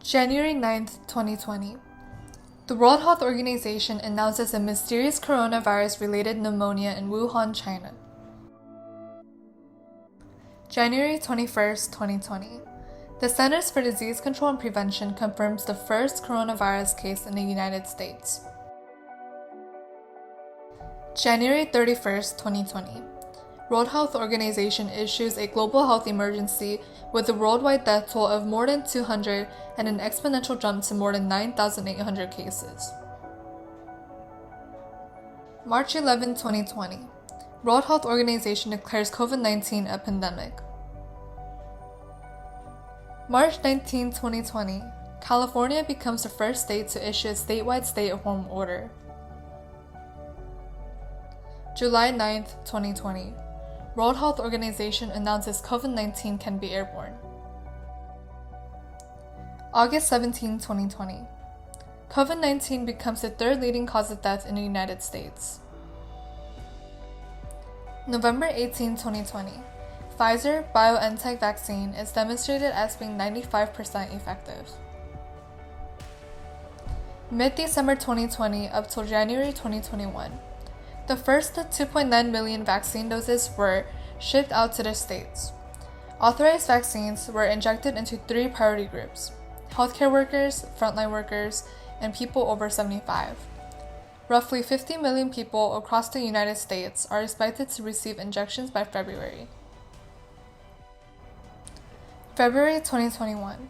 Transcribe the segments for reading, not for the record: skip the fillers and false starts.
January 9th, 2020. The World Health Organization announces a mysterious coronavirus-related pneumonia in Wuhan, China. January 21st, 2020. The Centers for Disease Control and Prevention confirms the first coronavirus case in the United States. January 31st, 2020. World Health Organization issues a global health emergency with a worldwide death toll of more than 200 and an exponential jump to more than 9,800 cases. March 11, 2020. World Health Organization declares COVID-19 a pandemic. March 19, 2020. California becomes the first state to issue a statewide stay-at-home order. July 9, 2020. World Health Organization announces COVID-19 can be airborne. August 17, 2020. COVID-19 becomes the third leading cause of death in the United States. November 18, 2020. Pfizer-BioNTech vaccine is demonstrated as being 95% effective. Mid-December 2020 up till January 2021. The first 2.9 million vaccine doses were shipped out to the states. Authorized vaccines were injected into 3 priority groups: healthcare workers, frontline workers, and people over 75. Roughly 50 million people across the United States are expected to receive injections by February. February 2021.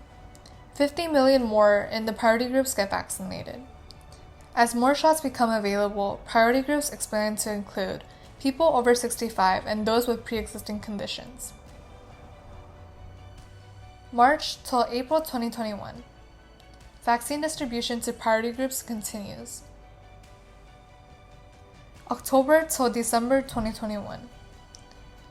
50 million more in the priority groups get vaccinated. As more shots become available, priority groups expand to include people over 65 and those with pre-existing conditions. March till April 2021. Vaccine distribution to priority groups continues. October till December 2021.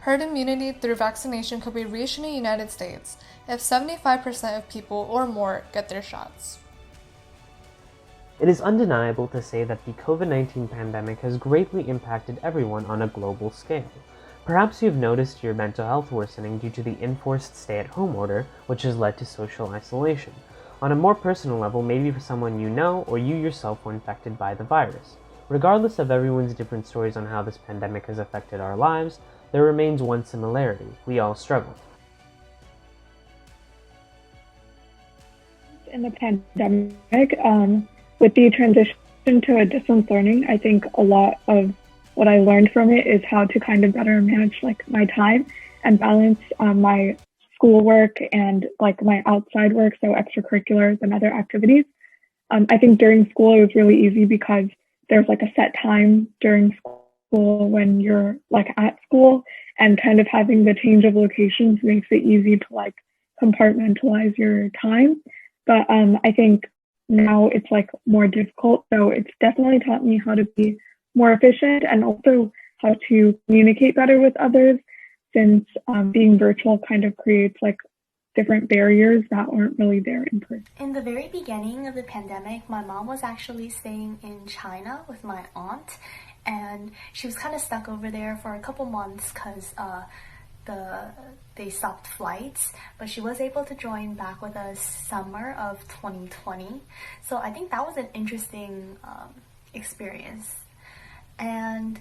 Herd immunity through vaccination could be reached in the United States if 75% of people or more get their shots. It is undeniable to say that the COVID-19 pandemic has greatly impacted everyone on a global scale. Perhaps you've noticed your mental health worsening due to the enforced stay-at-home order, which has led to social isolation. On a more personal level, maybe for someone you know or you yourself were infected by the virus. Regardless of everyone's different stories on how this pandemic has affected our lives, there remains one similarity: we all struggle. In the pandemic, with the transition to a distance learning, I think a lot of what I learned from it is how to kind of better manage my time and balance my schoolwork and my outside work, so extracurriculars and other activities. I think during school it was really easy because there's a set time during school when you're at school, and kind of having the change of locations makes it easy to compartmentalize your time. But I think now it's more difficult. So it's definitely taught me how to be more efficient and also how to communicate better with others, since being virtual kind of creates different barriers that aren't really there in person. In the very beginning of the pandemic, my mom was actually staying in China with my aunt, and she was kind of stuck over there for a couple months because they stopped flights, but she was able to join back with us summer of 2020. So I think that was an interesting experience. And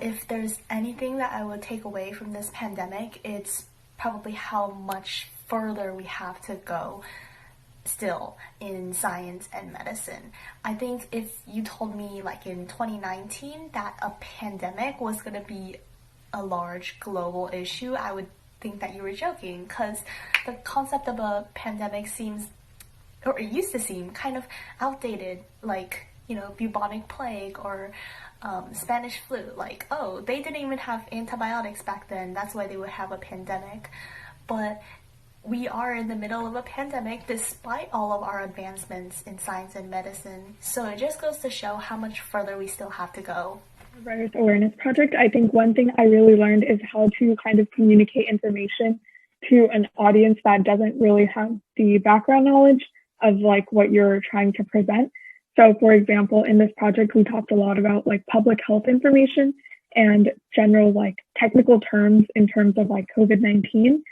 if there's anything that I would take away from this pandemic, it's probably how much further we have to go still in science and medicine. I think if you told me in 2019 that a pandemic was going to be a large global issue, I would think that you were joking, because the concept of a pandemic seems, or it used to seem, kind of outdated, bubonic plague or Spanish flu. Oh, they didn't even have antibiotics back then, that's why they would have a pandemic. But we are in the middle of a pandemic despite all of our advancements in science and medicine. So it just goes to show how much further we still have to go. Virus Awareness Project, I think one thing I really learned is how to kind of communicate information to an audience that doesn't really have the background knowledge of what you're trying to present. So for example, in this project, we talked a lot about public health information and general technical terms in terms of COVID-19.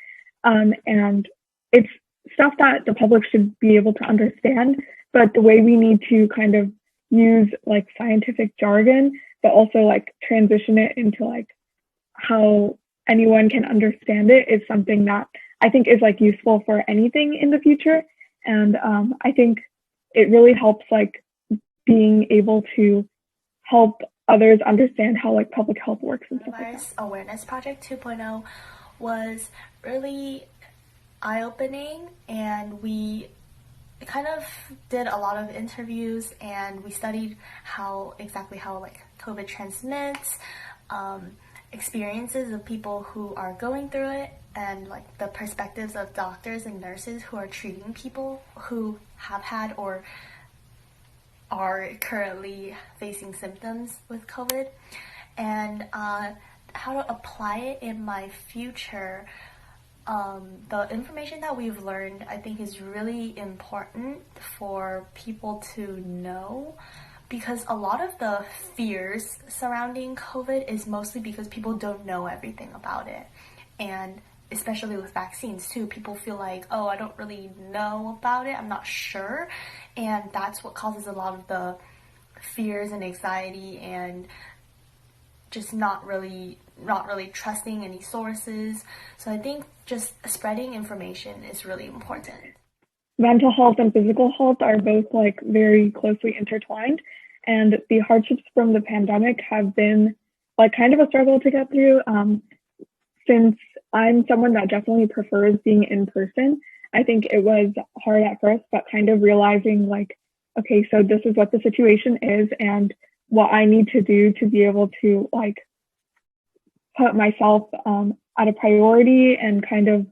And it's stuff that the public should be able to understand, but the way we need to kind of use like scientific jargon, but also like transition it into like how anyone can understand it is something that I think is like useful for anything in the future. And I think it really helps like being able to help others understand how like public health works and stuff like that. Awareness Project 2.0 was really eye-opening, and we kind of did a lot of interviews, and we studied exactly how like COVID transmits, experiences of people who are going through it, and like the perspectives of doctors and nurses who are treating people who have had or are currently facing symptoms with COVID, and how to apply it in my future. The information that we've learned, I think, is really important for people to know, because a lot of the fears surrounding COVID is mostly because people don't know everything about it. And especially with vaccines too, people feel like, oh, I don't really know about it, I'm not sure. And that's what causes a lot of the fears and anxiety, and just not really trusting any sources. So I think just spreading information is really important. Mental health and physical health are both like very closely intertwined, and the hardships from the pandemic have been like kind of a struggle to get through. Since I'm someone that definitely prefers being in person, I think it was hard at first, but kind of realizing like, okay, so this is what the situation is and what I need to do to be able to like put myself at a priority and kind of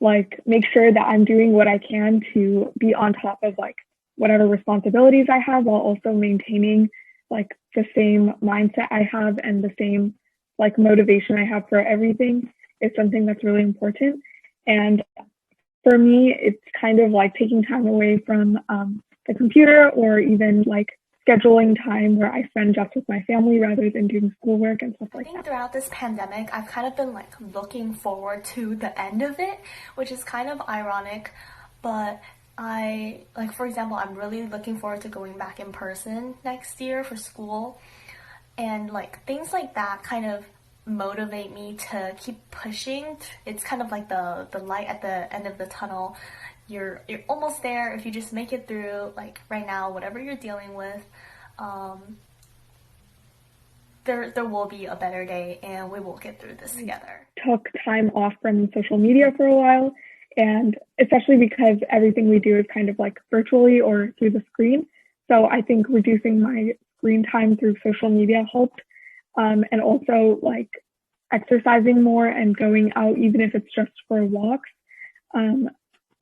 like make sure that I'm doing what I can to be on top of like whatever responsibilities I have, while also maintaining like the same mindset I have and the same like motivation I have for everything is something that's really important. And for me, it's kind of like taking time away from the computer, or even like scheduling time where I spend just with my family rather than doing schoolwork and stuff like that. I think throughout this pandemic, I've kind of been like looking forward to the end of it, which is kind of ironic, but for example, I'm really looking forward to going back in person next year for school, and like things like that kind of motivate me to keep pushing. It's kind of like the light at the end of the tunnel. You're almost there if you just make it through. Like right now, whatever you're dealing with, there will be a better day, and we will get through this together. Took time off from social media for a while, and especially because everything we do is kind of like virtually or through the screen. So I think reducing my screen time through social media helped, and also like exercising more and going out, even if it's just for walks.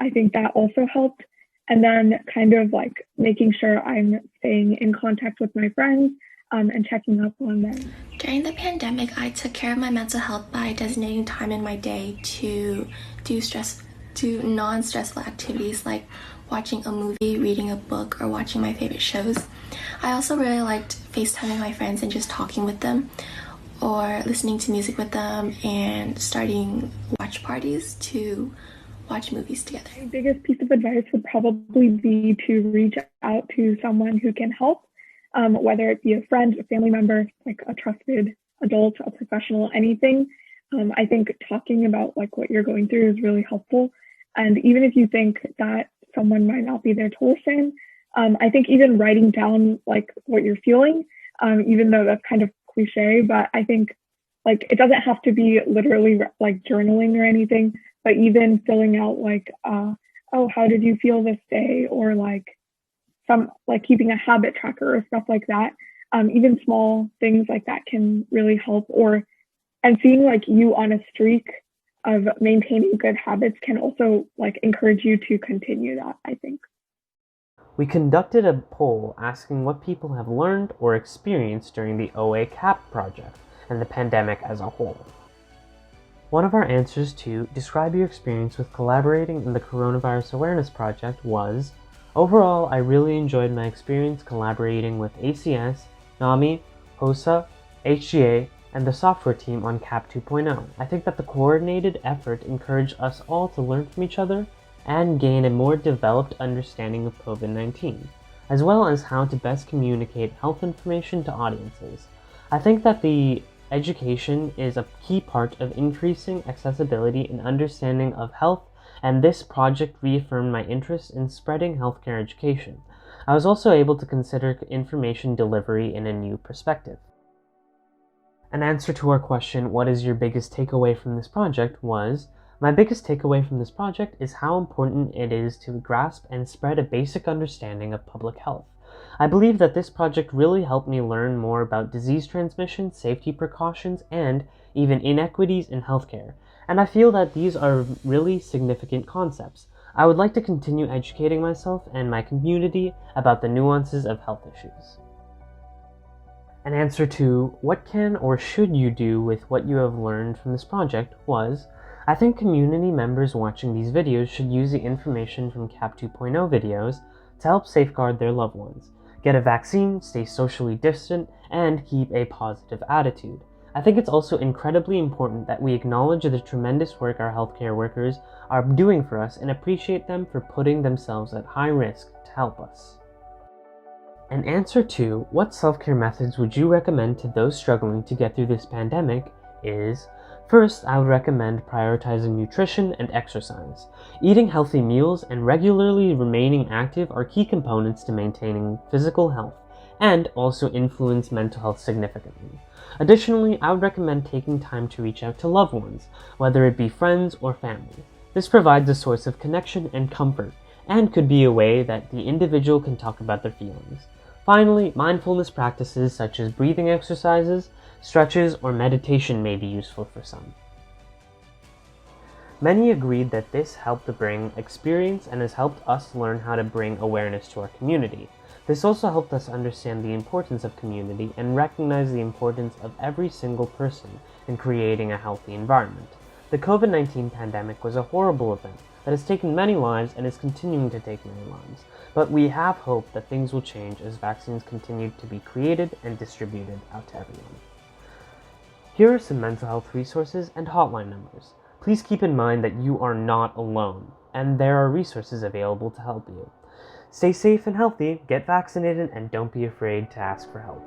I think that also helped. And then kind of like making sure I'm staying in contact with my friends and checking up on them. During the pandemic, I took care of my mental health by designating time in my day to do non-stressful activities like watching a movie, reading a book, or watching my favorite shows. I also really liked FaceTiming my friends and just talking with them, or listening to music with them, and starting watch parties to watch movies together. My biggest piece of advice would probably be to reach out to someone who can help, whether it be a friend, a family member, like a trusted adult, a professional, anything. I think talking about like what you're going through is really helpful. And even if you think that someone might not be there to listen, I think even writing down like what you're feeling, even though that's kind of cliche, but I think like it doesn't have to be literally like journaling or anything, but even filling out like, oh, how did you feel this day? Or like some like keeping a habit tracker or stuff like that. Even small things like that can really help. And seeing like you on a streak of maintaining good habits can also like encourage you to continue that, I think. We conducted a poll asking what people have learned or experienced during the OA CAP project and the pandemic as a whole. One of our answers to describe your experience with collaborating in the Coronavirus Awareness Project was, overall, I really enjoyed my experience collaborating with ACS, NAMI, HOSA, HGA, and the software team on CAP 2.0. I think that the coordinated effort encouraged us all to learn from each other and gain a more developed understanding of COVID-19, as well as how to best communicate health information to audiences. I think that the education is a key part of increasing accessibility and understanding of health, and this project reaffirmed my interest in spreading healthcare education. I was also able to consider information delivery in a new perspective. An answer to our question, what is your biggest takeaway from this project, was, my biggest takeaway from this project is how important it is to grasp and spread a basic understanding of public health. I believe that this project really helped me learn more about disease transmission, safety precautions, and even inequities in healthcare, and I feel that these are really significant concepts. I would like to continue educating myself and my community about the nuances of health issues. An answer to what can or should you do with what you have learned from this project was, I think community members watching these videos should use the information from CAP 2.0 videos to help safeguard their loved ones, get a vaccine, stay socially distant, and keep a positive attitude. I think it's also incredibly important that we acknowledge the tremendous work our healthcare workers are doing for us and appreciate them for putting themselves at high risk to help us. An answer to what self-care methods would you recommend to those struggling to get through this pandemic is, first, I would recommend prioritizing nutrition and exercise. Eating healthy meals and regularly remaining active are key components to maintaining physical health and also influence mental health significantly. Additionally, I would recommend taking time to reach out to loved ones, whether it be friends or family. This provides a source of connection and comfort, and could be a way that the individual can talk about their feelings. Finally, mindfulness practices such as breathing exercises, stretches, or meditation may be useful for some. Many agreed that this helped to bring experience and has helped us learn how to bring awareness to our community. This also helped us understand the importance of community and recognize the importance of every single person in creating a healthy environment. The COVID-19 pandemic was a horrible event that has taken many lives and is continuing to take many lives, but we have hope that things will change as vaccines continue to be created and distributed out to everyone. Here are some mental health resources and hotline numbers. Please keep in mind that you are not alone, and there are resources available to help you. Stay safe and healthy, get vaccinated, and don't be afraid to ask for help.